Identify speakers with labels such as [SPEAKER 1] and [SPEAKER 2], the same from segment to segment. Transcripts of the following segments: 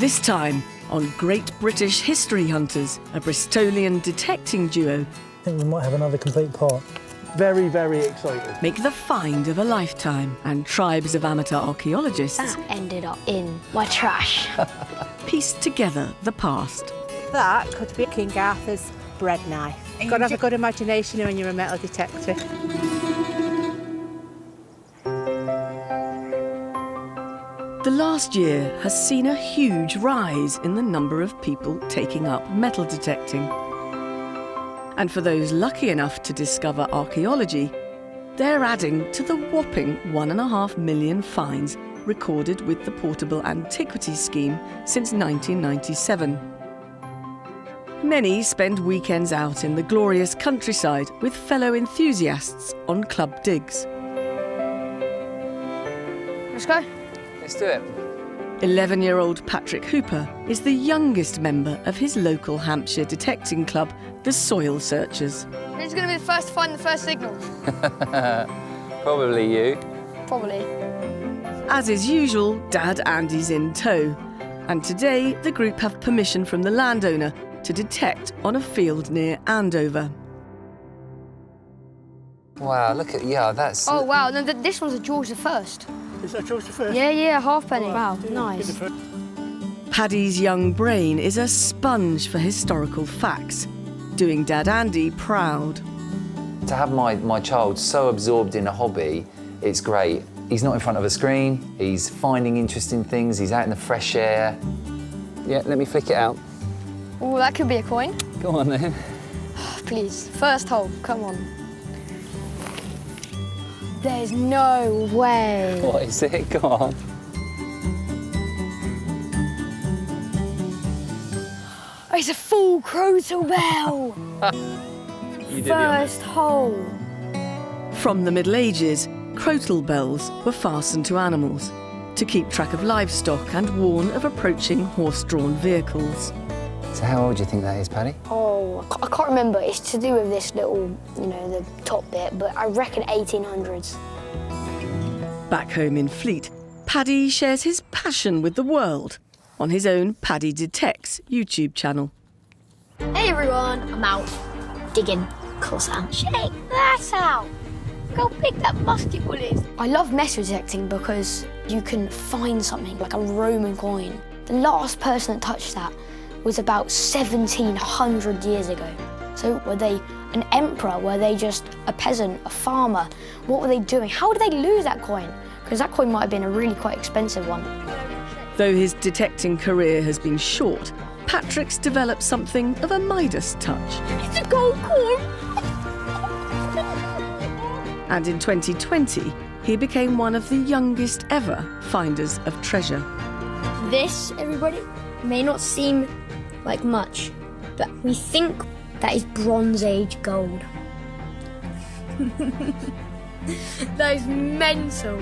[SPEAKER 1] This time on Great British History Hunters, a Bristolian detecting duo
[SPEAKER 2] I think we might have another complete part. Very, very excited.
[SPEAKER 1] make the find of a lifetime, and tribes of amateur archaeologists
[SPEAKER 3] That ended up in my trash.
[SPEAKER 1] piece together the past.
[SPEAKER 4] That could be King Arthur's bread knife. You've got to have a good imagination when you're a metal detector.
[SPEAKER 1] The last year has seen a huge rise in the number of people taking up metal detecting. And for those lucky enough to discover archaeology, they're adding to the whopping 1.5 million finds recorded with the Portable Antiquities Scheme since 1997. Many spend weekends out in the glorious countryside with fellow enthusiasts on club digs.
[SPEAKER 3] Let's go.
[SPEAKER 5] Let's do it.
[SPEAKER 1] 11-year-old Patrick Hooper is the youngest member of his local Hampshire detecting club, the Soil Searchers.
[SPEAKER 3] Who's going to be the first to find the first signal?
[SPEAKER 5] Probably you.
[SPEAKER 3] Probably.
[SPEAKER 1] As is usual, Dad Andy's in tow. And today, the group have permission from the landowner to detect on a field near Andover.
[SPEAKER 5] Wow, look at, yeah, that's...
[SPEAKER 3] Oh, wow. No, this one's a George the First.
[SPEAKER 2] Is that George the First?
[SPEAKER 3] Yeah, halfpenny. Wow, nice.
[SPEAKER 1] Paddy's young brain is a sponge for historical facts, doing Dad Andy proud.
[SPEAKER 5] To have my child so absorbed in a hobby, it's great. He's not in front of a screen, he's finding interesting things, he's out in the fresh air. Yeah, let me flick it out.
[SPEAKER 3] Oh, that could be a coin.
[SPEAKER 5] Go on then.
[SPEAKER 3] Please, first hole, come on. There's no way.
[SPEAKER 5] What is it? Go on.
[SPEAKER 3] It's a full crotal bell.
[SPEAKER 5] You did
[SPEAKER 3] First hole.
[SPEAKER 1] From the Middle Ages, crotal bells were fastened to animals to keep track of livestock and warn of approaching horse-drawn vehicles.
[SPEAKER 5] So how old do you think that is, Paddy?
[SPEAKER 6] Oh, I can't remember. It's to do with this little, the top bit, but I reckon 1800s.
[SPEAKER 1] Back home in Fleet, Paddy shares his passion with the world on his own Paddy Detects YouTube channel.
[SPEAKER 6] Hey everyone, I'm out digging. Of course I am. Check that out. Look how big that musket ball is. I love metal detecting because you can find something like a Roman coin. The last person that touched that was about 1700 years ago. So were they an emperor? Were they just a peasant, a farmer? What were they doing? How did they lose that coin? Because that coin might have been a really quite expensive one.
[SPEAKER 1] Though his detecting career has been short, Patrick's developed something of a Midas touch.
[SPEAKER 6] It's a gold coin.
[SPEAKER 1] And in 2020, he became one of the youngest ever finders of treasure.
[SPEAKER 6] This, everybody, may not seem like much, but we think that is Bronze Age gold.
[SPEAKER 3] That is mental.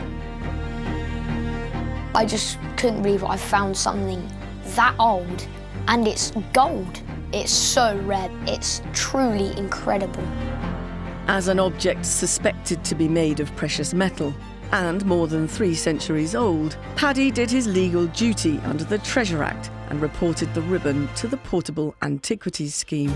[SPEAKER 6] I just couldn't believe I found something that old, and it's gold. It's so rare. It's truly incredible.
[SPEAKER 1] As an object suspected to be made of precious metal, and more than 3 centuries old, Paddy did his legal duty under the Treasure Act and reported the ribbon to the Portable Antiquities Scheme.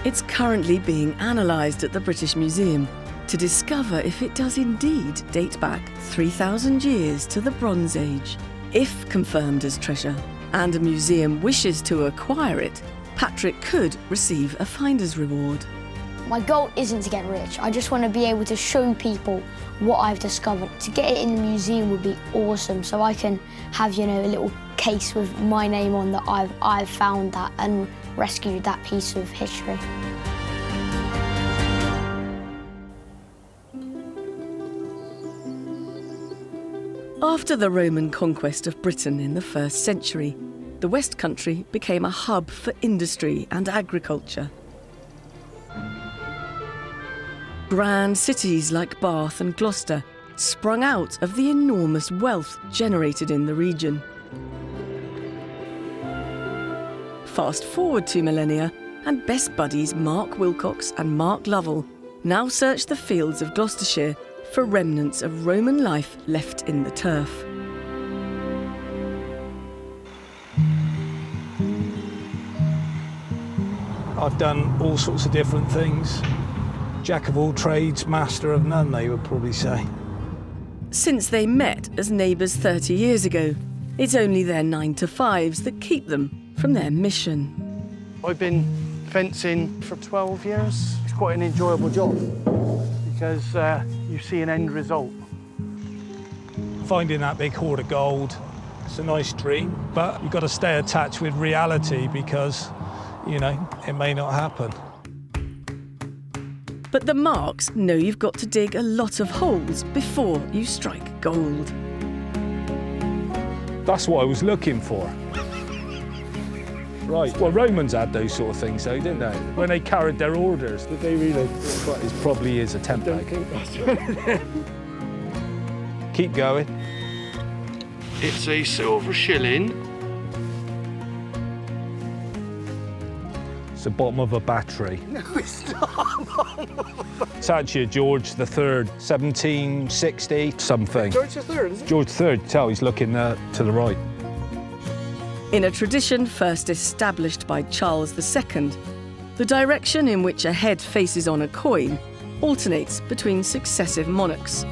[SPEAKER 1] It's currently being analysed at the British Museum to discover if it does indeed date back 3,000 years to the Bronze Age. If confirmed as treasure, and a museum wishes to acquire it, Patrick could receive a finder's reward.
[SPEAKER 6] My goal isn't to get rich. I just want to be able to show people what I've discovered. To get it in the museum would be awesome, so I can have, a little case with my name on that I've found that and rescued that piece of history.
[SPEAKER 1] After the Roman conquest of Britain in the 1st century, the West Country became a hub for industry and agriculture. Grand cities like Bath and Gloucester sprung out of the enormous wealth generated in the region. Fast forward 2 millennia, and best buddies Mark Wilcox and Mark Lovell now search the fields of Gloucestershire for remnants of Roman life left in the turf.
[SPEAKER 2] I've done all sorts of different things. Jack of all trades, master of none, they would probably say.
[SPEAKER 1] Since they met as neighbours 30 years ago, it's only their 9-to-5s that keep them from their mission.
[SPEAKER 7] I've been fencing for 12 years. It's quite an enjoyable job because you see an end result.
[SPEAKER 2] Finding that big hoard of gold, it's a nice dream, but you've got to stay attached with reality because, you know, it may not happen.
[SPEAKER 1] But the Marks know you've got to dig a lot of holes before you strike gold.
[SPEAKER 2] That's what I was looking for. Right, well, Romans had those sort of things though, didn't they? When they carried their orders, did they really? It probably is a template. Keep going.
[SPEAKER 7] It's a silver shilling.
[SPEAKER 2] It's the bottom of a battery.
[SPEAKER 7] No, it's not.
[SPEAKER 2] It's actually a George III, 1760 something.
[SPEAKER 7] George III, is it?
[SPEAKER 2] George III, tell he's looking to the right.
[SPEAKER 1] In a tradition first established by Charles II, the direction in which a head faces on a coin alternates between successive monarchs.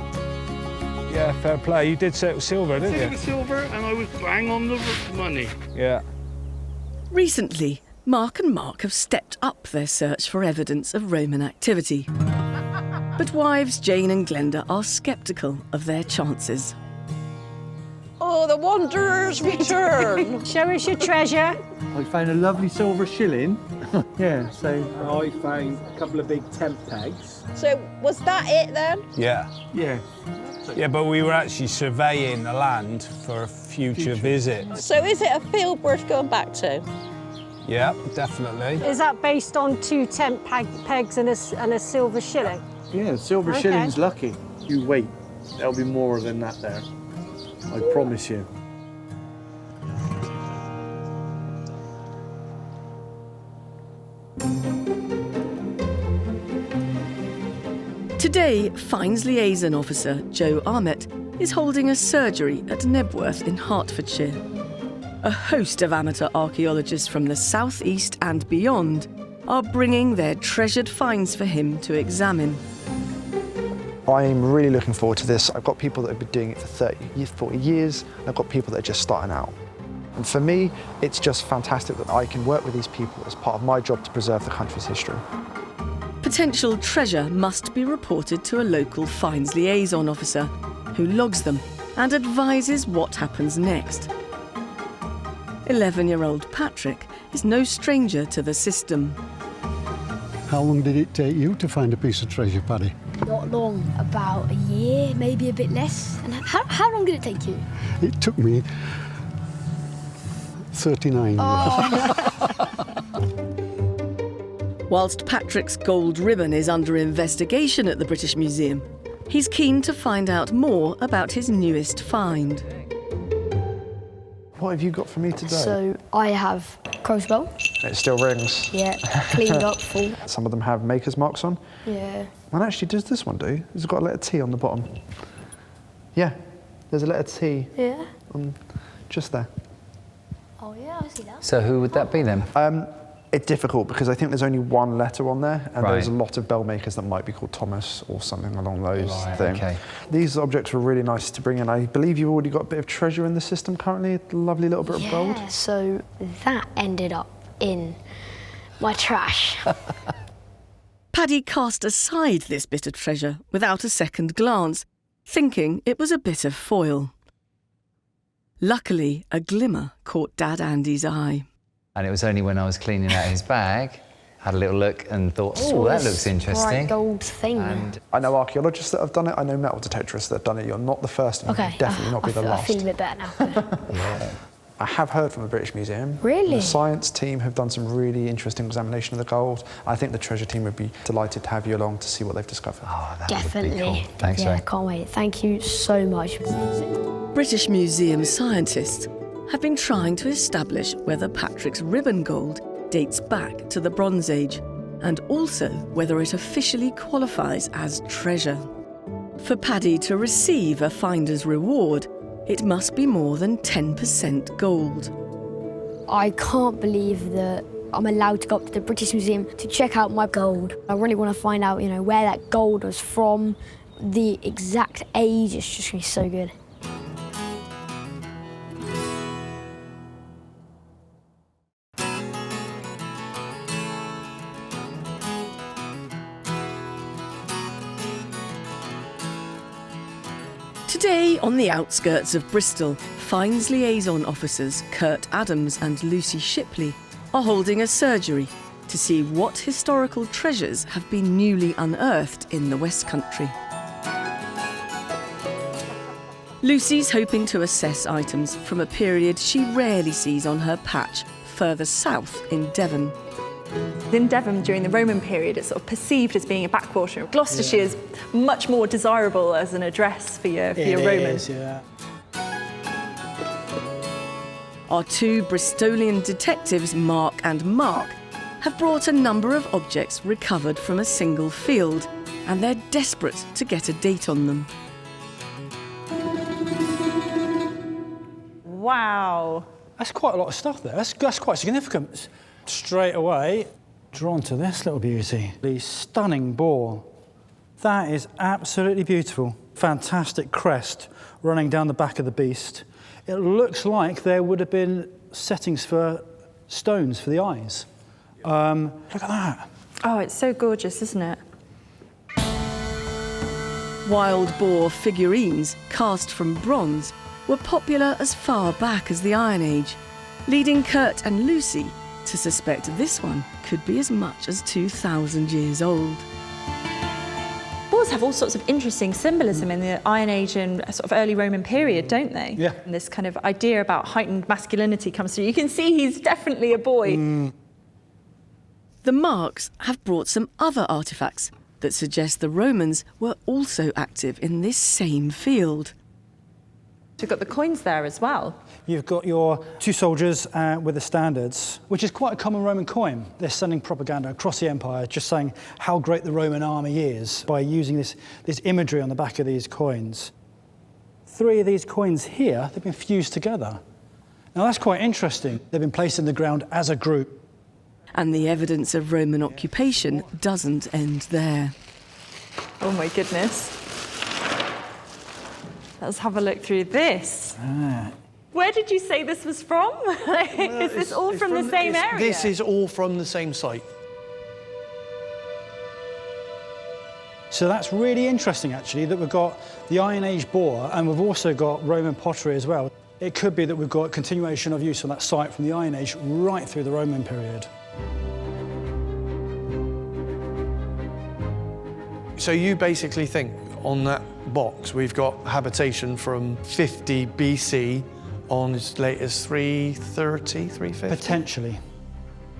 [SPEAKER 2] Yeah, fair play. You did say it was silver, didn't you?
[SPEAKER 7] It was silver, and I was bang on the money.
[SPEAKER 2] Yeah.
[SPEAKER 1] Recently, Mark and Mark have stepped up their search for evidence of Roman activity. But wives Jane and Glenda are sceptical of their chances.
[SPEAKER 8] Oh, the wanderers return.
[SPEAKER 4] Show us your treasure.
[SPEAKER 7] I found a lovely silver shilling. Yeah, so
[SPEAKER 2] I found a couple of big tent pegs.
[SPEAKER 8] So was that it then?
[SPEAKER 2] Yeah.
[SPEAKER 7] yeah.
[SPEAKER 2] Yeah, but we were actually surveying the land for a future visit.
[SPEAKER 8] So is it a field worth going back to?
[SPEAKER 2] Yeah, definitely.
[SPEAKER 4] Is that based on 2 tent pegs and a silver shilling?
[SPEAKER 7] Yeah, silver
[SPEAKER 4] Okay.
[SPEAKER 7] shilling's lucky. You wait, there'll be more than that there. I promise you.
[SPEAKER 1] Today, Fines Liaison Officer Joe Armett is holding a surgery at Nebworth in Hertfordshire. A host of amateur archaeologists from the southeast and beyond are bringing their treasured finds for him to examine.
[SPEAKER 9] I'm really looking forward to this. I've got people that have been doing it for 30, 40 years, and I've got people that are just starting out. And for me, it's just fantastic that I can work with these people as part of my job to preserve the country's history.
[SPEAKER 1] Potential treasure must be reported to a local Fines Liaison Officer who logs them and advises what happens next. 11-year-old Patrick is no stranger to the system.
[SPEAKER 10] How long did it take you to find a piece of treasure, Paddy?
[SPEAKER 6] Not long, about a year, maybe a bit less. And how long did it take you?
[SPEAKER 10] It took me 39 years.
[SPEAKER 1] Whilst Patrick's gold ribbon is under investigation at the British Museum, he's keen to find out more about his newest find.
[SPEAKER 9] What have you got for me today?
[SPEAKER 6] So I have crossbow.
[SPEAKER 9] It still rings.
[SPEAKER 6] Yeah, cleaned up full.
[SPEAKER 9] Some of them have maker's marks on.
[SPEAKER 6] Yeah.
[SPEAKER 9] And actually, does this one do? It's got a letter T on the bottom. Yeah, there's a letter T
[SPEAKER 6] Yeah.
[SPEAKER 9] on just there.
[SPEAKER 6] Oh yeah, I see that.
[SPEAKER 5] So who would that be then?
[SPEAKER 9] It's difficult because I think there's only one letter on there, and
[SPEAKER 5] Right.
[SPEAKER 9] there's a lot of bell makers that might be called Thomas or something along those things.
[SPEAKER 5] Okay.
[SPEAKER 9] These objects were really nice to bring in. I believe you've already got a bit of treasure in the system currently, a lovely little bit of gold.
[SPEAKER 6] Yeah, so that ended up in my trash.
[SPEAKER 1] Paddy cast aside this bit of treasure without a second glance, thinking it was a bit of foil. Luckily, a glimmer caught Dad Andy's eye.
[SPEAKER 5] And it was only when I was cleaning out his bag, had a little look and thought, oh, that looks interesting.
[SPEAKER 6] Bright gold thing.
[SPEAKER 5] And
[SPEAKER 9] I know archaeologists that have done it. I know metal detectorists that have done it. You're not the first, and
[SPEAKER 6] Okay.
[SPEAKER 9] you'll definitely not be the
[SPEAKER 6] I
[SPEAKER 9] last.
[SPEAKER 6] feel a bit better now.
[SPEAKER 9] I have heard from the British Museum.
[SPEAKER 6] Really?
[SPEAKER 9] The science team have done some really interesting examination of the gold. I think the treasure team would be delighted to have you along to see what they've discovered.
[SPEAKER 5] oh, that
[SPEAKER 6] Definitely.
[SPEAKER 5] would be cool. Thanks,
[SPEAKER 6] Yeah,
[SPEAKER 5] Ray.
[SPEAKER 6] can't wait. Thank you so much.
[SPEAKER 1] British Museum scientists have been trying to establish whether Patrick's ribbon gold dates back to the Bronze Age, and also whether it officially qualifies as treasure. For Paddy to receive a finder's reward, it must be more than 10% gold.
[SPEAKER 6] I can't believe that I'm allowed to go up to the British Museum to check out my gold. I really want to find out, where that gold was from, the exact age. It's just going to be so good.
[SPEAKER 1] Today, on the outskirts of Bristol, Finds liaison officers Kurt Adams and Lucy Shipley are holding a surgery to see what historical treasures have been newly unearthed in the West Country. Lucy's hoping to assess items from a period she rarely sees on her patch further south in Devon.
[SPEAKER 11] In Devon, during the Roman period, it's sort of perceived as being a backwater. Gloucestershire is much more desirable as an address for your Romans.
[SPEAKER 7] Yeah.
[SPEAKER 1] Our two Bristolian detectives, Mark and Mark, have brought a number of objects recovered from a single field, and they're desperate to get a date on them.
[SPEAKER 11] Wow.
[SPEAKER 12] That's quite a lot of stuff there. That's quite significant. Straight away, drawn to this little beauty. The stunning boar. That is absolutely beautiful. Fantastic crest running down the back of the beast. It looks like there would have been settings for stones for the eyes. Look at that.
[SPEAKER 11] Oh, it's so gorgeous, isn't it?
[SPEAKER 1] Wild boar figurines cast from bronze were popular as far back as the Iron Age, leading Kurt and Lucy to suspect this one could be as much as 2,000 years old.
[SPEAKER 11] Boars have all sorts of interesting symbolism in the Iron Age and sort of early Roman period, don't they?
[SPEAKER 12] Yeah.
[SPEAKER 11] And this kind of idea about heightened masculinity comes through. You can see he's definitely a boy.
[SPEAKER 1] The marks have brought some other artefacts that suggest the Romans were also active in this same field.
[SPEAKER 11] We've got the coins there as well.
[SPEAKER 12] You've got your two soldiers with the standards, which is quite a common Roman coin. They're sending propaganda across the empire, just saying how great the Roman army is by using this imagery on the back of these coins. 3 of these coins here, they've been fused together. Now that's quite interesting. They've been placed in the ground as a group.
[SPEAKER 1] And the evidence of Roman occupation doesn't end there.
[SPEAKER 11] Oh my goodness. Let's have a look through this. Where did you say this was from? Is this all from the same area?
[SPEAKER 7] This is all from the same site.
[SPEAKER 12] So that's really interesting, actually, that we've got the Iron Age boar and we've also got Roman pottery as well. It could be that we've got continuation of use on that site from the Iron Age right through the Roman period.
[SPEAKER 7] So you basically think on that box we've got habitation from 50 BC on as late as 330, 350?
[SPEAKER 12] Potentially.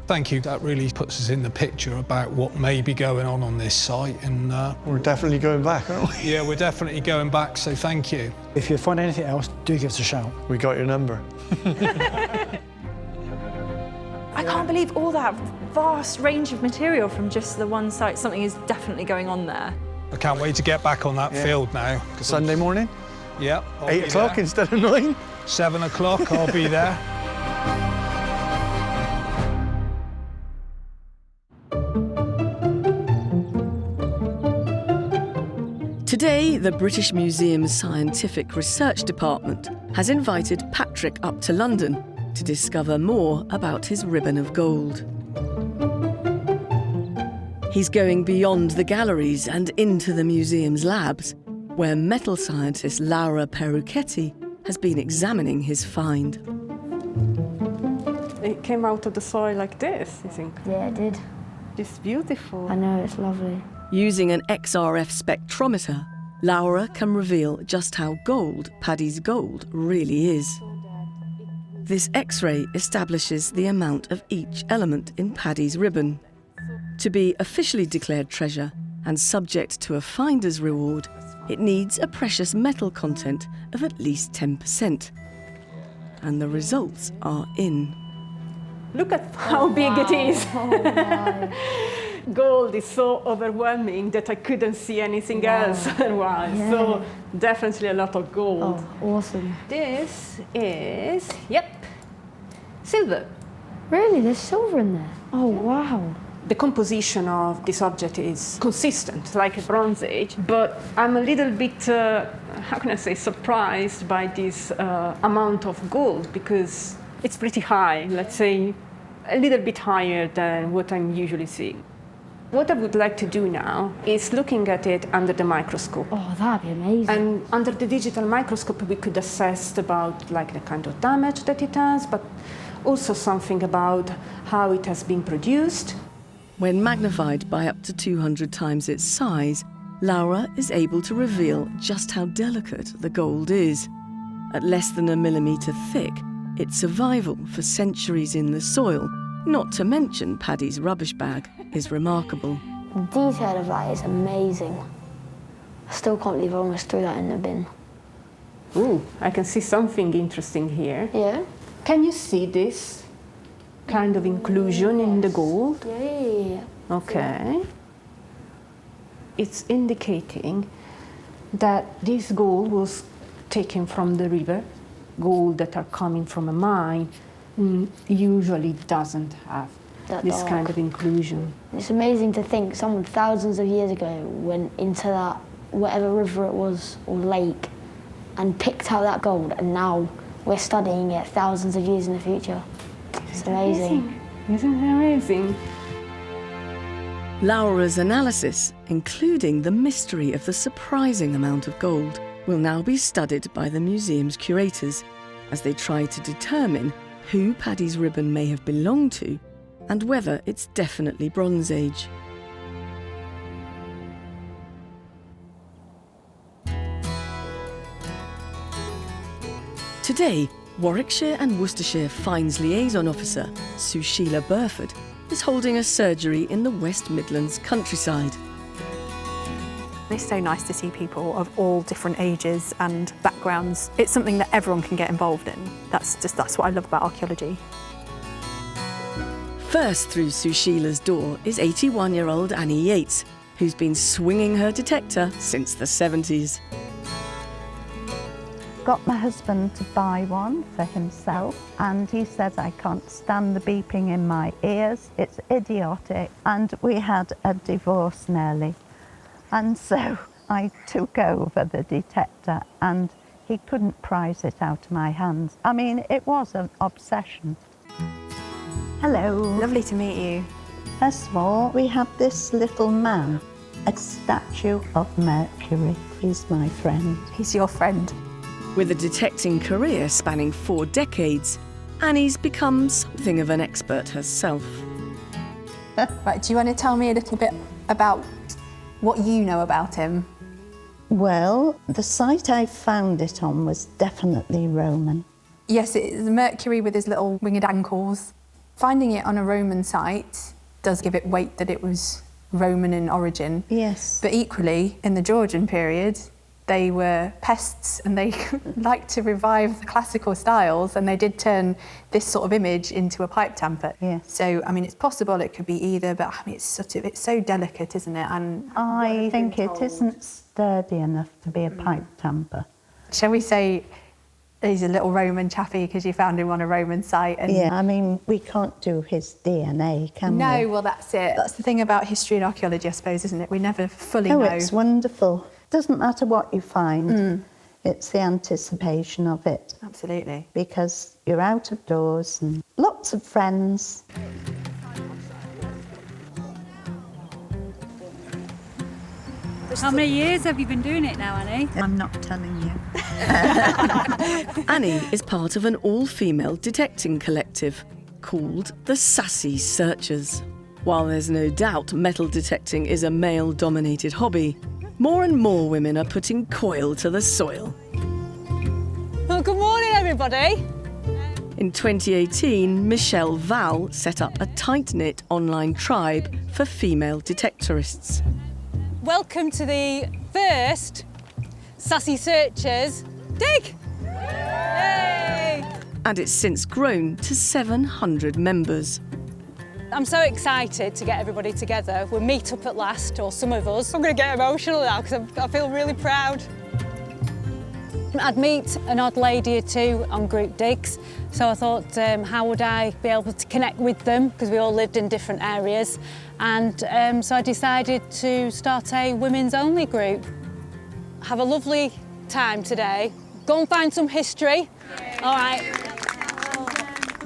[SPEAKER 2] Thank you. That really puts us in the picture about what may be going on this site. And
[SPEAKER 7] we're definitely going back, aren't we?
[SPEAKER 2] Yeah, we're definitely going back, so thank you.
[SPEAKER 12] If you find anything else, do give us a shout.
[SPEAKER 7] We got your number.
[SPEAKER 11] I can't believe all that vast range of material from just the one site. Something is definitely going on there.
[SPEAKER 2] I can't wait to get back on that field now.
[SPEAKER 7] Sunday morning?
[SPEAKER 2] Yep.
[SPEAKER 7] 8 o'clock instead of 9?
[SPEAKER 2] 7 o'clock, I'll be there.
[SPEAKER 1] Today, the British Museum's Scientific Research Department has invited Patrick up to London to discover more about his ribbon of gold. He's going beyond the galleries and into the museum's labs, where metal scientist Laura Perucchetti has been examining his find.
[SPEAKER 13] It came out of the soil like this, you think?
[SPEAKER 6] Yeah, it did.
[SPEAKER 13] It's beautiful.
[SPEAKER 6] I know, it's lovely.
[SPEAKER 1] Using an XRF spectrometer, Laura can reveal just how gold Paddy's gold really is. This X-ray establishes the amount of each element in Paddy's ribbon. To be officially declared treasure and subject to a finder's reward, it needs a precious metal content of at least 10%. And the results are in.
[SPEAKER 13] Look at how big it is. Gold is so overwhelming that I couldn't see anything else otherwise.
[SPEAKER 6] Yeah.
[SPEAKER 13] So definitely a lot of gold.
[SPEAKER 6] Oh, awesome.
[SPEAKER 13] This is, silver.
[SPEAKER 3] Really? There's silver in there? Oh, wow.
[SPEAKER 13] The composition of this object is consistent, like a Bronze Age, but I'm a little bit, how can I say, surprised by this amount of gold, because it's pretty high, let's say a little bit higher than what I'm usually seeing. What I would like to do now is looking at it under the microscope.
[SPEAKER 3] Oh, that'd be amazing.
[SPEAKER 13] And under the digital microscope, we could assess about like the kind of damage that it has, but also something about how it has been produced.
[SPEAKER 1] When magnified by up to 200 times its size, Laura is able to reveal just how delicate the gold is. At less than a millimetre thick, its survival for centuries in the soil, not to mention Paddy's rubbish bag, is remarkable.
[SPEAKER 6] The detail of that is amazing. I still can't believe I almost threw that in the bin.
[SPEAKER 13] Ooh, I can see something interesting here.
[SPEAKER 6] Yeah?
[SPEAKER 13] Can you see this kind of inclusion in the gold?
[SPEAKER 6] Yeah.
[SPEAKER 13] Okay. It's indicating that this gold was taken from the river. Gold that are coming from a mine usually doesn't have this kind of inclusion.
[SPEAKER 6] It's amazing to think someone thousands of years ago went into that, whatever river it was, or lake, and picked out that gold, and now we're studying it thousands of years in the future. It's amazing.
[SPEAKER 13] Isn't it amazing?
[SPEAKER 1] Laura's analysis, including the mystery of the surprising amount of gold, will now be studied by the museum's curators as they try to determine who Paddy's ribbon may have belonged to and whether it's definitely Bronze Age. Today, Warwickshire and Worcestershire Fines Liaison Officer Sushila Burford is holding a surgery in the West Midlands countryside.
[SPEAKER 11] It's so nice to see people of all different ages and backgrounds. It's something that everyone can get involved in. That's what I love about archaeology.
[SPEAKER 1] First through Sushila's door is 81-year-old Annie Yates, who's been swinging her detector since the 70s.
[SPEAKER 14] Got my husband to buy one for himself, and he says I can't stand the beeping in my ears. It's idiotic. And we had a divorce nearly. And so I took over the detector and he couldn't prise it out of my hands. I mean, it was an obsession. Hello.
[SPEAKER 11] Lovely to meet you.
[SPEAKER 14] First of all, we have this little man, a statue of Mercury. He's my friend.
[SPEAKER 11] He's your friend.
[SPEAKER 1] With a detecting career spanning 4 decades, Annie's become something of an expert herself.
[SPEAKER 11] Right, do you want to tell me a little bit about what you know about him?
[SPEAKER 14] Well, the site I found it on was definitely Roman.
[SPEAKER 11] Yes, it's Mercury with his little winged ankles. Finding it on a Roman site does give it weight that it was Roman in origin.
[SPEAKER 14] Yes.
[SPEAKER 11] But equally, in the Georgian period, they were pests and they liked to revive the classical styles, and they did turn this sort of image into a pipe tamper.
[SPEAKER 14] Yes.
[SPEAKER 11] So, I mean, it's possible it could be either, but I mean, it's so delicate, isn't it? And
[SPEAKER 14] I think it isn't sturdy enough to be a pipe tamper.
[SPEAKER 11] Shall we say he's a little Roman chappy because you found him on a Roman site? And
[SPEAKER 14] yeah, I mean, we can't do his DNA, can we?
[SPEAKER 11] No, well, that's it. That's the thing about history and archaeology, I suppose, isn't it? We never fully know.
[SPEAKER 14] Oh, it's wonderful. Doesn't matter what you find, it's the anticipation of it.
[SPEAKER 11] Absolutely.
[SPEAKER 14] Because you're out of doors and lots of friends.
[SPEAKER 15] How many years have you been doing it now, Annie?
[SPEAKER 14] I'm not telling you.
[SPEAKER 1] Annie is part of an all-female detecting collective called the Sassy Searchers. While there's no doubt metal detecting is a male-dominated hobby, more and more women are putting coil to the soil.
[SPEAKER 15] Well, good morning, everybody.
[SPEAKER 1] In 2018, Michelle Val set up a tight-knit online tribe for female detectorists.
[SPEAKER 15] Welcome to the first Sassy Searchers Dig! Yay!
[SPEAKER 1] And it's since grown to 700 members.
[SPEAKER 15] I'm so excited to get everybody together. We'll meet up at last, or some of us. I'm going to get emotional now because I feel really proud. I'd meet an odd lady or two on group digs, so I thought, how would I be able to connect with them, because we all lived in different areas, and so I decided to start a women's-only group. Have a lovely time today. Go and find some history. All right.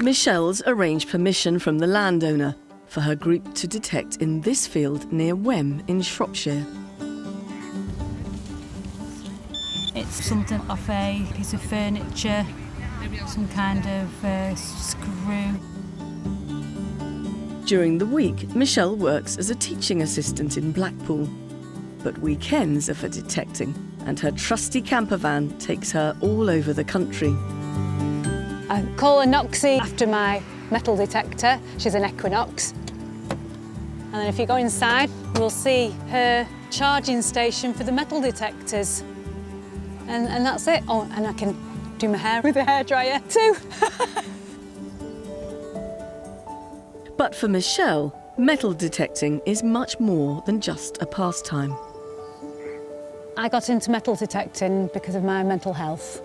[SPEAKER 1] Michelle's arranged permission from the landowner for her group to detect in this field near Wem in Shropshire.
[SPEAKER 16] It's something off a piece of furniture, some kind of screw.
[SPEAKER 1] During the week, Michelle works as a teaching assistant in Blackpool. But weekends are for detecting, and her trusty camper van takes her all over the country.
[SPEAKER 15] I call her Noxie after my metal detector. She's an Equinox. And then if you go inside, you'll see her charging station for the metal detectors. And that's it. Oh, and I can do my hair with a hairdryer too.
[SPEAKER 1] But for Michelle, metal detecting is much more than just a pastime.
[SPEAKER 15] I got into metal detecting because of my mental health.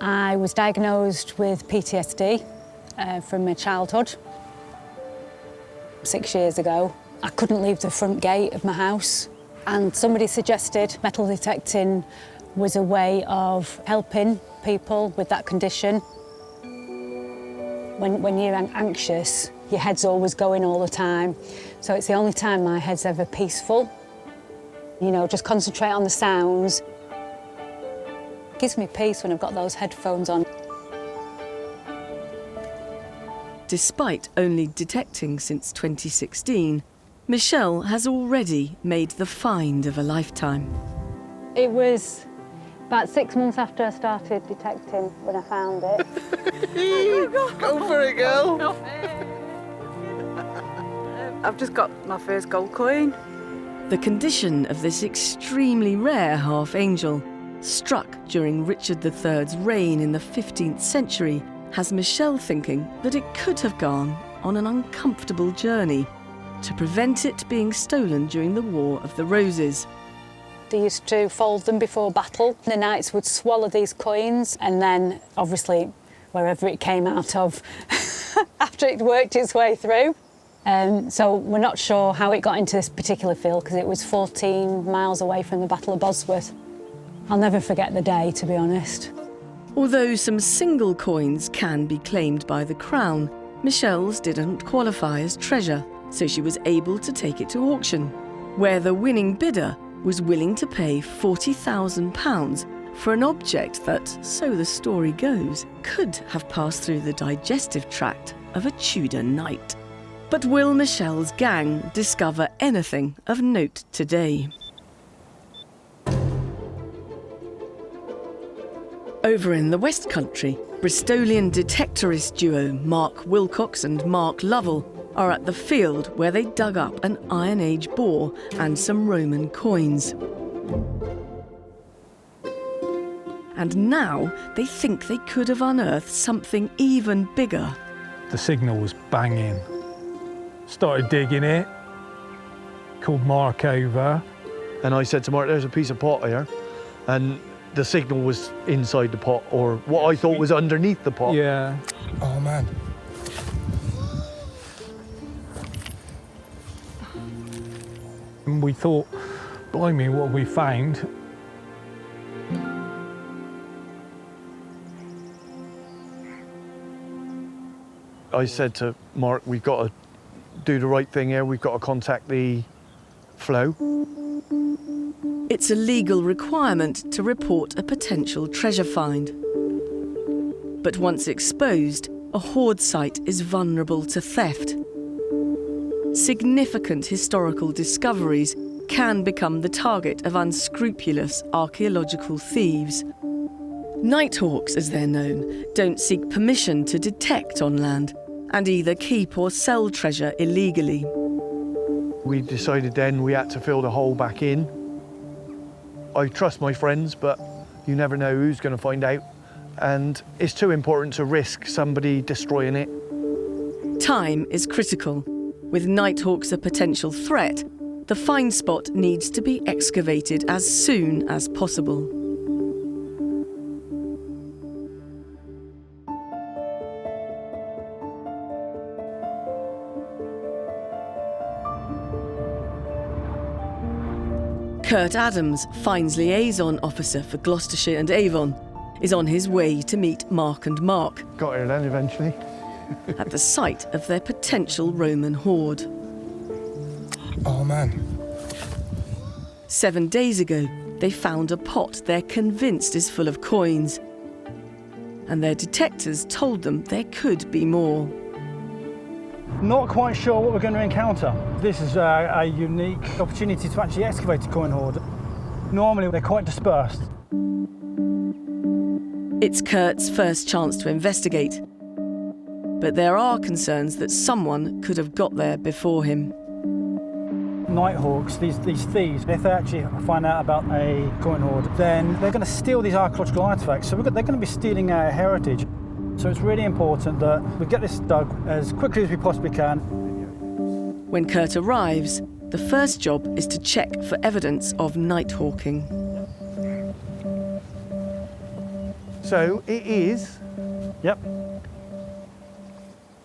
[SPEAKER 15] I was diagnosed with PTSD from my childhood. 6 years ago, I couldn't leave the front gate of my house, and somebody suggested metal detecting was a way of helping people with that condition. When you're anxious, your head's always going all the time, so it's the only time my head's ever peaceful. You know, just concentrate on the sounds. It gives me peace when I've got those headphones on.
[SPEAKER 1] Despite only detecting since 2016, Michelle has already made the find of a lifetime.
[SPEAKER 15] It was about 6 months after I started detecting when I found it.
[SPEAKER 17] Go for it, girl. I've just got my first gold coin.
[SPEAKER 1] The condition of this extremely rare half-angel, struck during Richard III's reign in the 15th century, has Michelle thinking that it could have gone on an uncomfortable journey to prevent it being stolen during the War of the Roses.
[SPEAKER 15] They used to fold them before battle. The knights would swallow these coins, and then, obviously, wherever it came out of, after it worked its way through. So we're not sure how it got into this particular field, because it was 14 miles away from the Battle of Bosworth. I'll never forget the day, to be honest.
[SPEAKER 1] Although some single coins can be claimed by the Crown, Michelle's didn't qualify as treasure, so she was able to take it to auction, where the winning bidder was willing to pay £40,000 for an object that, so the story goes, could have passed through the digestive tract of a Tudor knight. But will Michelle's gang discover anything of note today? Over in the West Country, Bristolian detectorist duo Mark Wilcox and Mark Lovell are at the field where they dug up an Iron Age boar and some Roman coins. And now they think they could have unearthed something even bigger.
[SPEAKER 2] The signal was banging. Started digging it, called Mark over.
[SPEAKER 7] And I said to Mark, there's a piece of pot here. And the signal was inside the pot, or what I thought was underneath the pot.
[SPEAKER 2] Yeah.
[SPEAKER 17] Oh, man.
[SPEAKER 2] And we thought, blimey, what have we found?
[SPEAKER 7] I said to Mark, we've got to do the right thing here. We've got to contact the flow.
[SPEAKER 1] It's a legal requirement to report a potential treasure find. But once exposed, a hoard site is vulnerable to theft. Significant historical discoveries can become the target of unscrupulous archaeological thieves. Nighthawks, as they're known, don't seek permission to detect on land and either keep or sell treasure illegally.
[SPEAKER 7] We decided then we had to fill the hole back in. I trust my friends, but you never know who's going to find out. And it's too important to risk somebody destroying it.
[SPEAKER 1] Time is critical. With Nighthawks a potential threat, the find spot needs to be excavated as soon as possible. Kurt Adams, Finds Liaison Officer for Gloucestershire and Avon, is on his way to meet Mark and Mark.
[SPEAKER 7] Got here then eventually.
[SPEAKER 1] At the site of their potential Roman hoard.
[SPEAKER 17] Oh man.
[SPEAKER 1] 7 days ago, they found a pot they're convinced is full of coins. And their detectors told them there could be more.
[SPEAKER 12] Not quite sure what we're going to encounter. This is a unique opportunity to actually excavate a coin hoard. Normally they're quite dispersed.
[SPEAKER 1] It's Kurt's first chance to investigate. But there are concerns that someone could have got there before him.
[SPEAKER 12] Nighthawks, these thieves, if they actually find out about a coin hoard, then they're going to steal these archaeological artefacts. So they're going to be stealing our heritage. So it's really important that we get this dug as quickly as we possibly can.
[SPEAKER 1] When Kurt arrives, the first job is to check for evidence of nighthawking.
[SPEAKER 7] So it is.
[SPEAKER 12] Yep.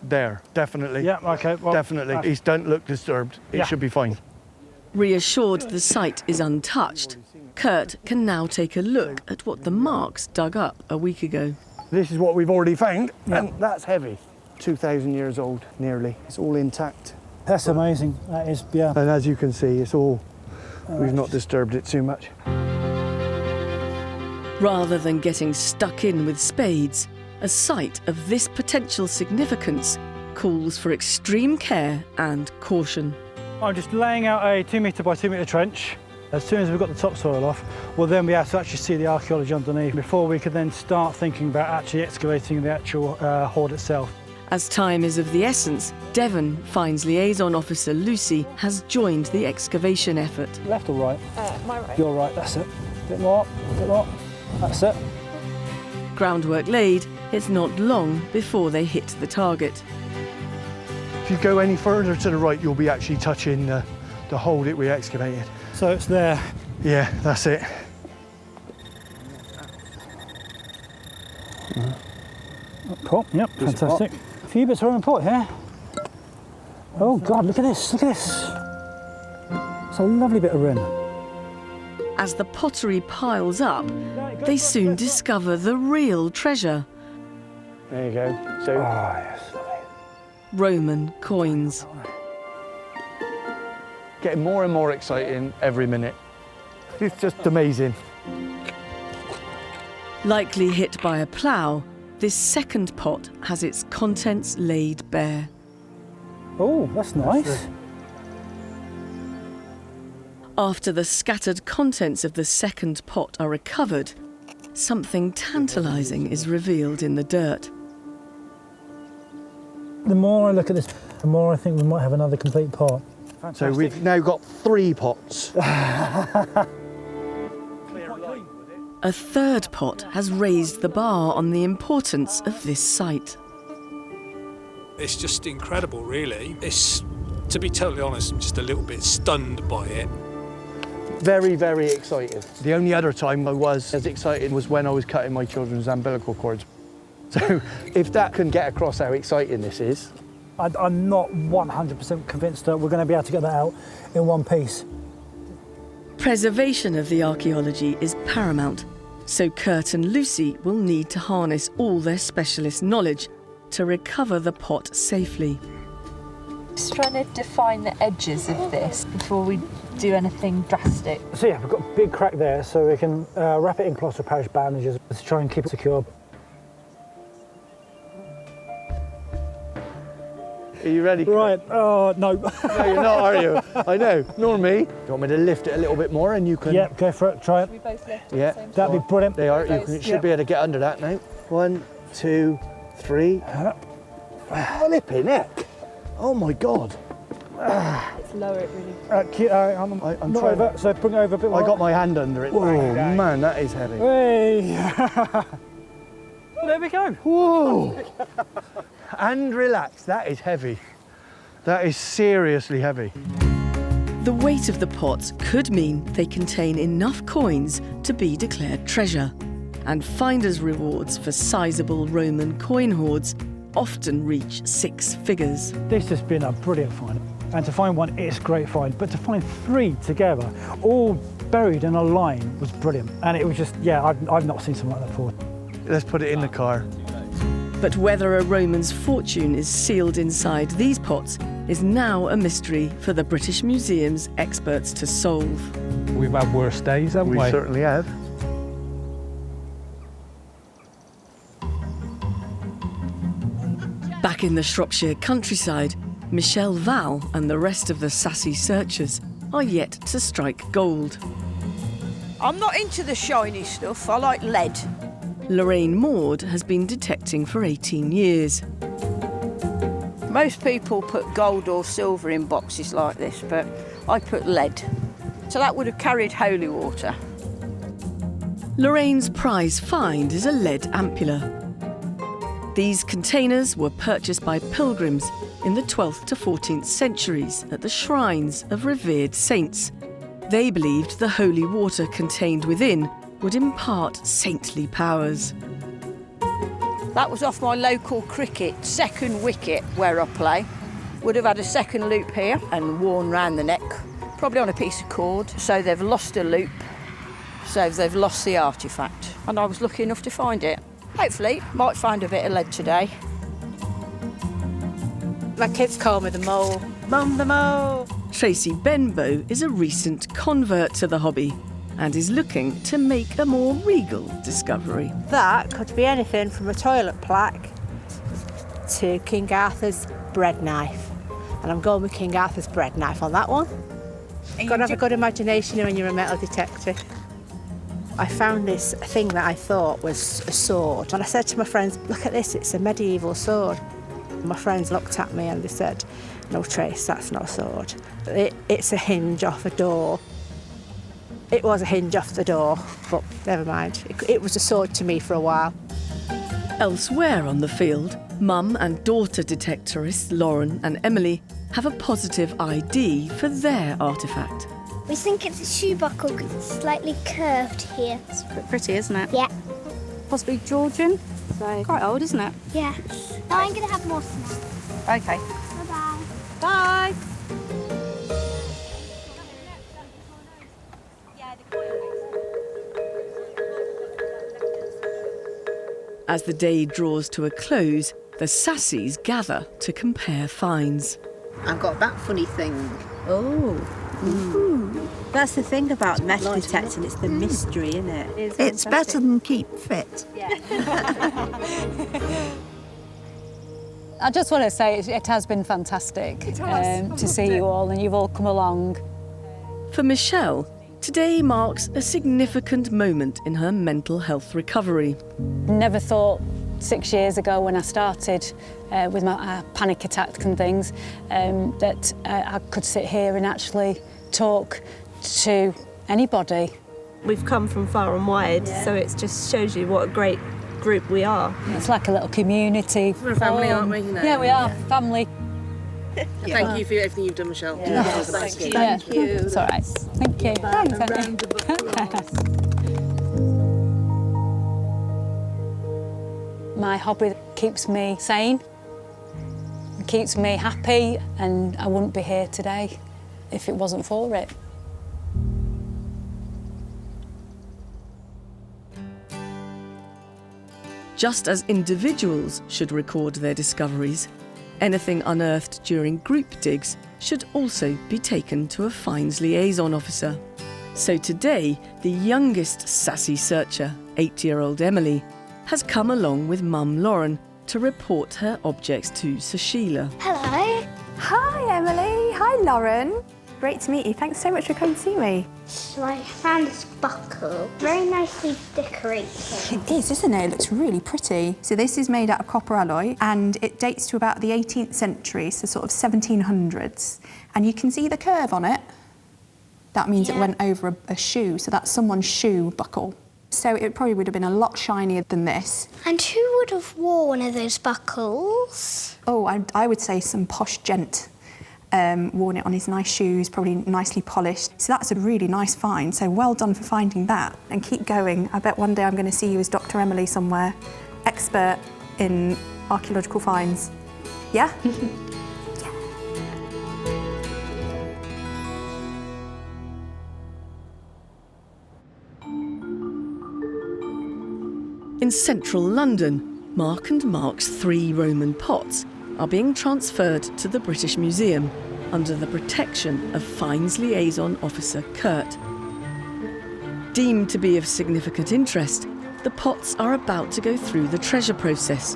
[SPEAKER 7] There, definitely.
[SPEAKER 12] Yeah, okay. Well,
[SPEAKER 7] definitely. These don't look disturbed. It should be fine.
[SPEAKER 1] Reassured the site is untouched, Kurt can now take a look at what the marks dug up a week ago.
[SPEAKER 7] This is what we've already found, and that's heavy. 2,000 years old, nearly. It's all intact.
[SPEAKER 12] That's amazing. That is, yeah.
[SPEAKER 7] And as you can see, it's all, we've not disturbed it too much.
[SPEAKER 1] Rather than getting stuck in with spades, a site of this potential significance calls for extreme care and caution.
[SPEAKER 12] I'm just laying out a 2 metre by 2 metre trench. As soon as we've got the topsoil off, we'll then be able to actually see the archaeology underneath before we could then start thinking about actually excavating the actual hoard itself.
[SPEAKER 1] As time is of the essence, Devon, Finds Liaison Officer Lucy, has joined the excavation effort.
[SPEAKER 12] Left or right?
[SPEAKER 8] My right.
[SPEAKER 12] You're right, that's it. Bit more, that's it.
[SPEAKER 1] Groundwork laid, it's not long before they hit the target.
[SPEAKER 7] If you go any further to the right, you'll be actually touching the hole that we excavated.
[SPEAKER 12] So it's there.
[SPEAKER 7] Yeah, that's it.
[SPEAKER 12] Pot, yep, fantastic. A few bits of Roman pot here. Oh God, look at this, look at this. It's a lovely bit of rim.
[SPEAKER 1] As the pottery piles up, they soon discover the real treasure.
[SPEAKER 7] There you go. So,
[SPEAKER 12] yes.
[SPEAKER 1] Roman coins.
[SPEAKER 7] Getting more and more exciting every minute. It's just amazing.
[SPEAKER 1] Likely hit by a plough, this second pot has its contents laid bare.
[SPEAKER 12] Oh, that's nice.
[SPEAKER 1] After the scattered contents of the second pot are recovered, something tantalising is revealed in the dirt.
[SPEAKER 12] The more I look at this, the more I think we might have another complete pot.
[SPEAKER 7] So we've now got 3 pots.
[SPEAKER 1] A third pot has raised the bar on the importance of this site.
[SPEAKER 2] It's just incredible, really. It's, to be totally honest, I'm just a little bit stunned by it.
[SPEAKER 7] Very, very excited. The only other time I was as excited was when I was cutting my children's umbilical cords. So if that can get across how exciting this is.
[SPEAKER 12] I'm not 100% convinced that we're going to be able to get that out in one piece.
[SPEAKER 1] Preservation of the archaeology is paramount, so Kurt and Lucy will need to harness all their specialist knowledge to recover the pot safely.
[SPEAKER 11] Just trying to define the edges of this before we do anything drastic.
[SPEAKER 12] So yeah, we've got a big crack there, so we can wrap it in plaster of Paris bandages to try and keep it secure.
[SPEAKER 7] Are you ready?
[SPEAKER 12] Right, oh, no.
[SPEAKER 7] No, you're not, are you? I know, nor me. You want me to lift it a little bit more and you can...
[SPEAKER 12] Yeah, go for it, try it.
[SPEAKER 11] We both lift
[SPEAKER 7] Yeah,
[SPEAKER 12] that'd be brilliant.
[SPEAKER 7] They are, you should be able to get under that now. 1, 2, 3. Flipping heck. Oh my God.
[SPEAKER 11] Let's lower it really.
[SPEAKER 12] I'm not
[SPEAKER 7] trying.
[SPEAKER 12] over, so bring it over a bit more.
[SPEAKER 7] I got my hand under it. Oh man, that is heavy.
[SPEAKER 12] Hey. Well, there we go.
[SPEAKER 7] Whoa. And relax, that is heavy. That is seriously heavy.
[SPEAKER 1] The weight of the pots could mean they contain enough coins to be declared treasure, and finders' rewards for sizable Roman coin hoards often reach 6 figures.
[SPEAKER 12] This has been a brilliant find. And to find one, it's a great find. But to find 3 together, all buried in a line, was brilliant. And it was just, yeah, I've not seen something like that before.
[SPEAKER 7] Let's put it in the car.
[SPEAKER 1] But whether a Roman's fortune is sealed inside these pots is now a mystery for the British Museum's experts to solve.
[SPEAKER 2] We've had worse days, haven't we?
[SPEAKER 7] We certainly have.
[SPEAKER 1] Back in the Shropshire countryside, Michelle Val and the rest of the Sassy searchers are yet to strike gold.
[SPEAKER 8] I'm not into the shiny stuff, I like lead.
[SPEAKER 1] Lorraine Maud has been detecting for 18 years.
[SPEAKER 8] Most people put gold or silver in boxes like this, but I put lead. So that would have carried holy water.
[SPEAKER 1] Lorraine's prize find is a lead ampulla. These containers were purchased by pilgrims in the 12th to 14th centuries at the shrines of revered saints. They believed the holy water contained within would impart saintly powers.
[SPEAKER 8] That was off my local cricket, second wicket where I play. Would have had a second loop here and worn round the neck, probably on a piece of cord. So they've lost a loop, so they've lost the artefact. And I was lucky enough to find it. Hopefully, might find a bit of lead today.
[SPEAKER 4] My kids call me the mole. Mum the mole.
[SPEAKER 1] Tracy Benbow is a recent convert to the hobby and is looking to make a more regal discovery.
[SPEAKER 4] That could be anything from a toilet plaque to King Arthur's bread knife. And I'm going with King Arthur's bread knife on that one. You've got to have a good imagination when you're a metal detector. I found this thing that I thought was a sword. And I said to my friends, look at this, it's a medieval sword. My friends looked at me and they said, no, Trace, that's not a sword. It's a hinge off a door. It was a hinge off the door, but never mind. It was a sword to me for a while.
[SPEAKER 1] Elsewhere on the field, mum and daughter detectorists Lauren and Emily have a positive ID for their artefact.
[SPEAKER 6] We think it's a shoe buckle because it's slightly curved here.
[SPEAKER 16] It's pretty, isn't it?
[SPEAKER 6] Yeah.
[SPEAKER 16] Possibly Georgian. So quite old, isn't it?
[SPEAKER 6] Yes. Now I'm going to have more snacks.
[SPEAKER 16] Okay.
[SPEAKER 6] Bye-bye.
[SPEAKER 16] Bye.
[SPEAKER 1] As the day draws to a close, the Sassies gather to compare finds.
[SPEAKER 18] I've got that funny thing. Oh. Ooh. That's the thing about metal detecting, it's the mystery, isn't it? It's better than keep fit.
[SPEAKER 15] I just want to say it has been fantastic to see you all, and you've all come along.
[SPEAKER 1] For Michelle, today marks a significant moment in her mental health recovery.
[SPEAKER 15] Never thought 6 years ago when I started with my panic attacks and things that I could sit here and actually talk to anybody.
[SPEAKER 19] We've come from far and wide, so it just shows you what a great group we are.
[SPEAKER 15] It's like a little community.
[SPEAKER 18] We're a family, aren't we?
[SPEAKER 15] Yeah, we are, family.
[SPEAKER 18] Thank you for everything you've done, Michelle.
[SPEAKER 15] Yes.
[SPEAKER 18] Thank you.
[SPEAKER 15] Thank you. It's all right. Thank you. Thanks, My hobby keeps me sane, keeps me happy, and I wouldn't be here today if it wasn't for it.
[SPEAKER 1] Just as individuals should record their discoveries, anything unearthed during group digs should also be taken to a finds liaison officer. So today, the youngest Sassy searcher, 8-year-old Emily, has come along with mum Lauren to report her objects to Sir Sheila.
[SPEAKER 6] Hello.
[SPEAKER 11] Hi, Emily. Hi, Lauren. Great to meet you. Thanks so much for coming to see me.
[SPEAKER 6] So I found this buckle, very nicely decorated.
[SPEAKER 11] It is, isn't it? It looks really pretty. So this is made out of copper alloy, and it dates to about the 18th century, so sort of 1700s. And you can see the curve on it. That means it went over a shoe, so that's someone's shoe buckle. So it probably would have been a lot shinier than this.
[SPEAKER 6] And who would have worn one of those buckles?
[SPEAKER 11] Oh, I would say some posh gent. worn it on his nice shoes, probably nicely polished. So that's a really nice find. So well done for finding that. And keep going. I bet one day I'm going to see you as Dr. Emily somewhere, expert in archaeological finds. Yeah?
[SPEAKER 1] In central London, Mark and Mark's 3 Roman pots are being transferred to the British Museum under the protection of Finds Liaison Officer Kurt. Deemed to be of significant interest, the pots are about to go through the treasure process,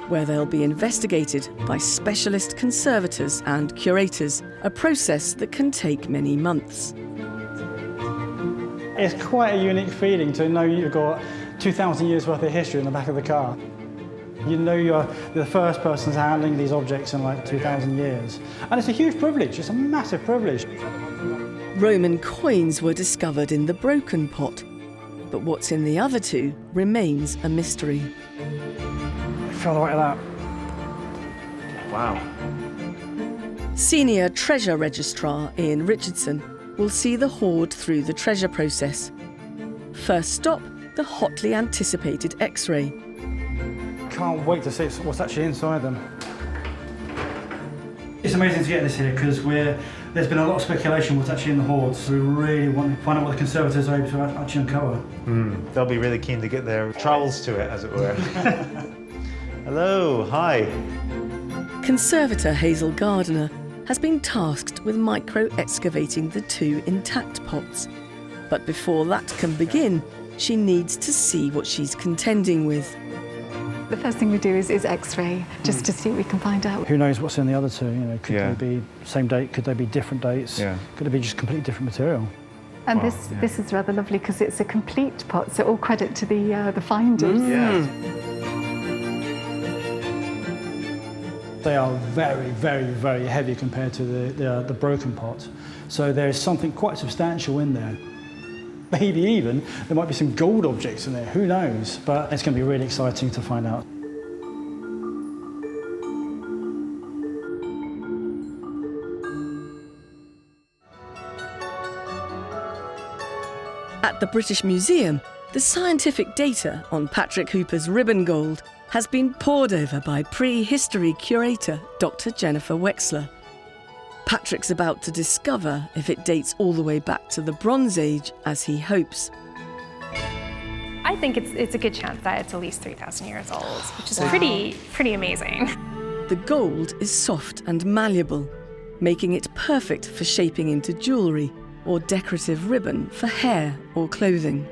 [SPEAKER 1] where they'll be investigated by specialist conservators and curators, a process that can take many months.
[SPEAKER 12] It's quite a unique feeling to know you've got 2,000 years worth of history in the back of the car. You know you're the first person handling these objects in like 2,000 years. And it's a huge privilege, it's a massive privilege.
[SPEAKER 1] Roman coins were discovered in the broken pot, but what's in the other 2 remains a mystery.
[SPEAKER 12] Feel the weight of that.
[SPEAKER 17] Wow.
[SPEAKER 1] Senior Treasure Registrar Ian Richardson will see the hoard through the treasure process. First stop, the hotly anticipated X-ray.
[SPEAKER 12] Can't wait to see what's actually inside them. It's amazing to get this here because there's been a lot of speculation what's actually in the hoard, so we really want to find out what the conservators are able to actually uncover.
[SPEAKER 17] They'll be really keen to get their trowels to it, as it were. Hello, hi.
[SPEAKER 1] Conservator Hazel Gardner has been tasked with micro-excavating the 2 intact pots. But before that can begin, she needs to see what she's contending with.
[SPEAKER 20] The first thing we do is X-ray, just to see what we can find out.
[SPEAKER 12] Who knows what's in the other 2? You know, could they be same date? Could they be different dates? Could it be just completely different material?
[SPEAKER 20] And this is rather lovely because it's a complete pot, so all credit to the finders.
[SPEAKER 12] They are very, very, very heavy compared to the broken pot. So there's something quite substantial in there. Maybe even there might be some gold objects in there, who knows? But it's going to be really exciting to find out.
[SPEAKER 1] At the British Museum, the scientific data on Patrick Hooper's ribbon gold has been pored over by prehistory curator Dr. Jennifer Wexler. Patrick's about to discover if it dates all the way back to the Bronze Age, as he hopes.
[SPEAKER 21] I think it's a good chance that it's at least 3,000 years old, which is pretty amazing.
[SPEAKER 1] The gold is soft and malleable, making it perfect for shaping into jewellery or decorative ribbon for hair or clothing.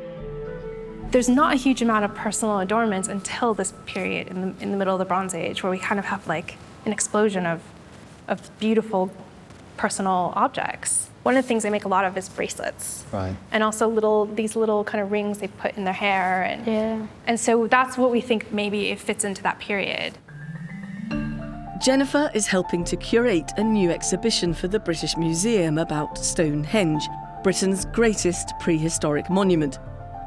[SPEAKER 21] There's not a huge amount of personal adornments until this period in the middle of the Bronze Age, where we kind of have like an explosion of beautiful personal objects. One of the things they make a lot of is bracelets.
[SPEAKER 5] Right.
[SPEAKER 21] And also these little kind of rings they put in their hair. And so that's what we think maybe it fits into that period.
[SPEAKER 1] Jennifer is helping to curate a new exhibition for the British Museum about Stonehenge, Britain's greatest prehistoric monument,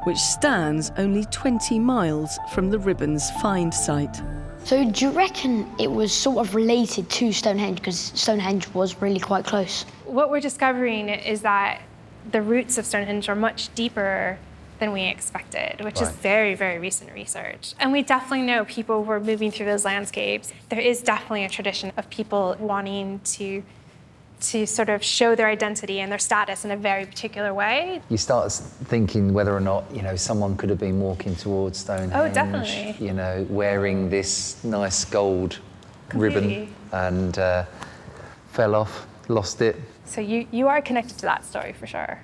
[SPEAKER 1] which stands only 20 miles from the ribbon's find site.
[SPEAKER 6] So do you reckon it was sort of related to Stonehenge, because Stonehenge was really quite close?
[SPEAKER 21] What we're discovering is that the roots of Stonehenge are much deeper than we expected, which is very, very recent research. And we definitely know people were moving through those landscapes. There is definitely a tradition of people wanting to sort of show their identity and their status in a very particular way.
[SPEAKER 5] You start thinking whether or not, you know, someone could have been walking towards Stonehenge.
[SPEAKER 21] Oh, definitely.
[SPEAKER 5] You know, wearing this nice gold ribbon and fell off, lost it.
[SPEAKER 21] So you are connected to that story for sure.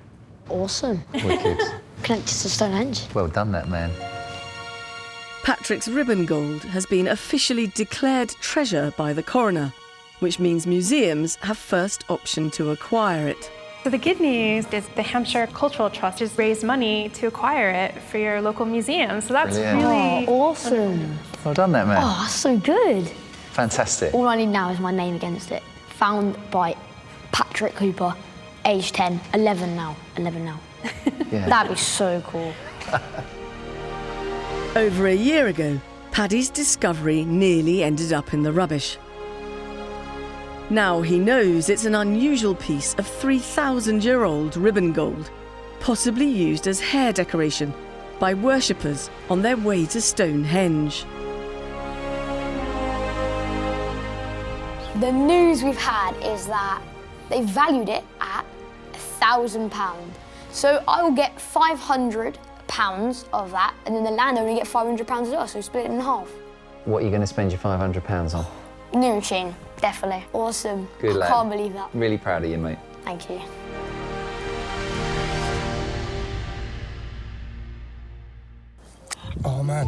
[SPEAKER 6] Awesome.
[SPEAKER 5] Wicked.
[SPEAKER 6] Connected to Stonehenge.
[SPEAKER 5] Well done, that man.
[SPEAKER 1] Patrick's ribbon gold has been officially declared treasure by the coroner, which means museums have first option to acquire it.
[SPEAKER 21] So the good news is the Hampshire Cultural Trust has raised money to acquire it for your local museum. So that's really
[SPEAKER 6] awesome.
[SPEAKER 5] Well done, that man.
[SPEAKER 6] Oh, that's so good.
[SPEAKER 5] Fantastic.
[SPEAKER 6] All I need now is my name against it. Found by Patrick Hooper, age 10, 11 now.
[SPEAKER 5] Yeah.
[SPEAKER 6] That'd be so cool.
[SPEAKER 1] Over a year ago, Paddy's discovery nearly ended up in the rubbish. Now he knows it's an unusual piece of 3,000-year-old ribbon gold, possibly used as hair decoration by worshippers on their way to Stonehenge.
[SPEAKER 6] The news we've had is that they valued it at £1,000. So I will get £500 of that, and then the landowner will get £500 as well, so split it in half.
[SPEAKER 5] What are you going to spend your £500 on?
[SPEAKER 6] New machine, definitely. Awesome.
[SPEAKER 5] Good lad.
[SPEAKER 6] I can't believe that.
[SPEAKER 5] Really proud of you, mate.
[SPEAKER 6] Thank you.
[SPEAKER 2] Oh, man.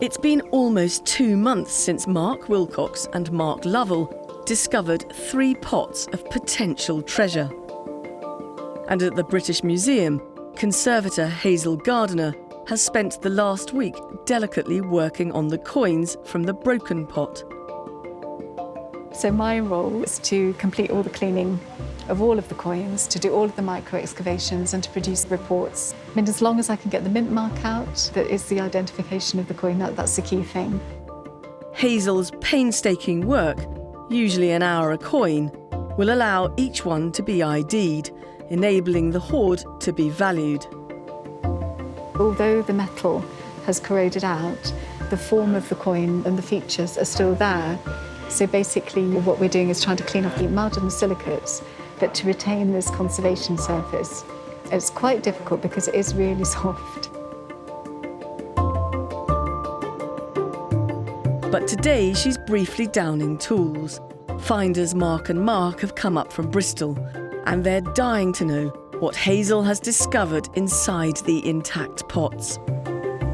[SPEAKER 1] It's been almost 2 months since Mark Wilcox and Mark Lovell discovered 3 pots of potential treasure. And at the British Museum, conservator Hazel Gardiner has spent the last week delicately working on the coins from the broken pot.
[SPEAKER 20] So my role is to complete all the cleaning of all of the coins, to do all of the micro-excavations and to produce reports. I mean, as long as I can get the mint mark out, that is the identification of the coin, that's the key thing.
[SPEAKER 1] Hazel's painstaking work, usually an hour a coin, will allow each one to be ID'd, enabling the hoard to be valued.
[SPEAKER 20] Although the metal has corroded out, the form of the coin and the features are still there. So basically what we're doing is trying to clean off the mud and the silicates, but to retain this conservation surface. It's quite difficult because it is really soft.
[SPEAKER 1] But today she's briefly downing tools. Finders Mark and Mark have come up from Bristol, and they're dying to know what Hazel has discovered inside the intact pots.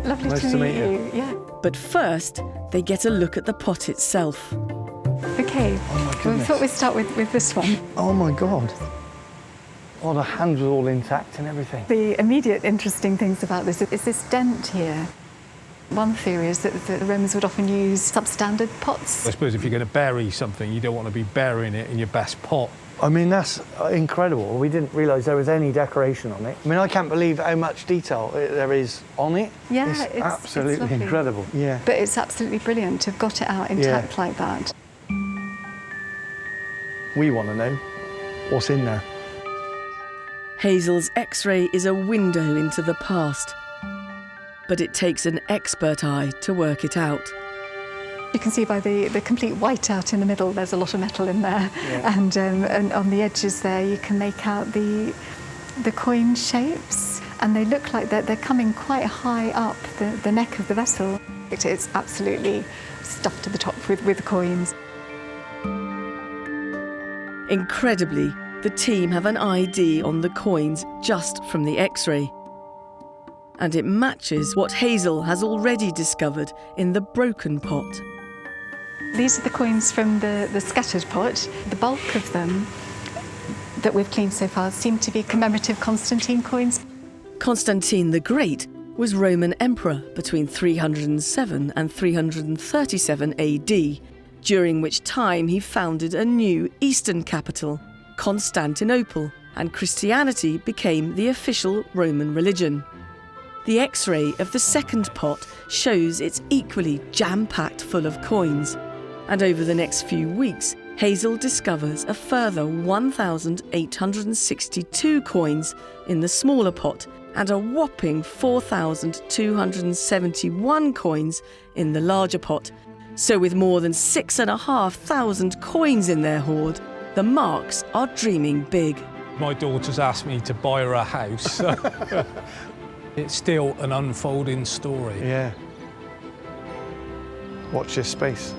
[SPEAKER 20] Lovely to meet you. Yeah.
[SPEAKER 1] But first, they get a look at the pot itself.
[SPEAKER 20] Okay, well, we thought we'd start with this one.
[SPEAKER 7] Oh my God. Oh, the hands were all intact and everything.
[SPEAKER 20] The immediate interesting things about this is this dent here. One theory is that the Romans would often use substandard pots.
[SPEAKER 2] I suppose if you're going to bury something, you don't want to be burying it in your best pot.
[SPEAKER 7] I mean, that's incredible. We didn't realise there was any decoration on it. I mean, I can't believe how much detail there is on it.
[SPEAKER 20] Yeah,
[SPEAKER 7] it's absolutely incredible. Yeah.
[SPEAKER 20] But it's absolutely brilliant to have got it out intact like that.
[SPEAKER 7] We want to know what's in there.
[SPEAKER 1] Hazel's X-ray is a window into the past, but it takes an expert eye to work it out.
[SPEAKER 20] You can see by the complete whiteout in the middle, there's a lot of metal in there. Yeah. And on the edges there, you can make out the coin shapes, and they look like they're coming quite high up the neck of the vessel. It's absolutely stuffed to the top with coins.
[SPEAKER 1] Incredibly, the team have an ID on the coins just from the X-ray. And it matches what Hazel has already discovered in the broken pot.
[SPEAKER 20] These are the coins from the scattered pot. The bulk of them that we've cleaned so far seem to be commemorative Constantine coins.
[SPEAKER 1] Constantine the Great was Roman emperor between 307 and 337 AD, during which time he founded a new eastern capital, Constantinople, and Christianity became the official Roman religion. The X-ray of the second pot shows it's equally jam-packed full of coins, and over the next few weeks, Hazel discovers a further 1,862 coins in the smaller pot and a whopping 4,271 coins in the larger pot. So with more than 6,500 coins in their hoard, the Marks are dreaming big.
[SPEAKER 2] My daughter's asked me to buy her a house. So it's still an unfolding story.
[SPEAKER 7] Yeah. Watch this space.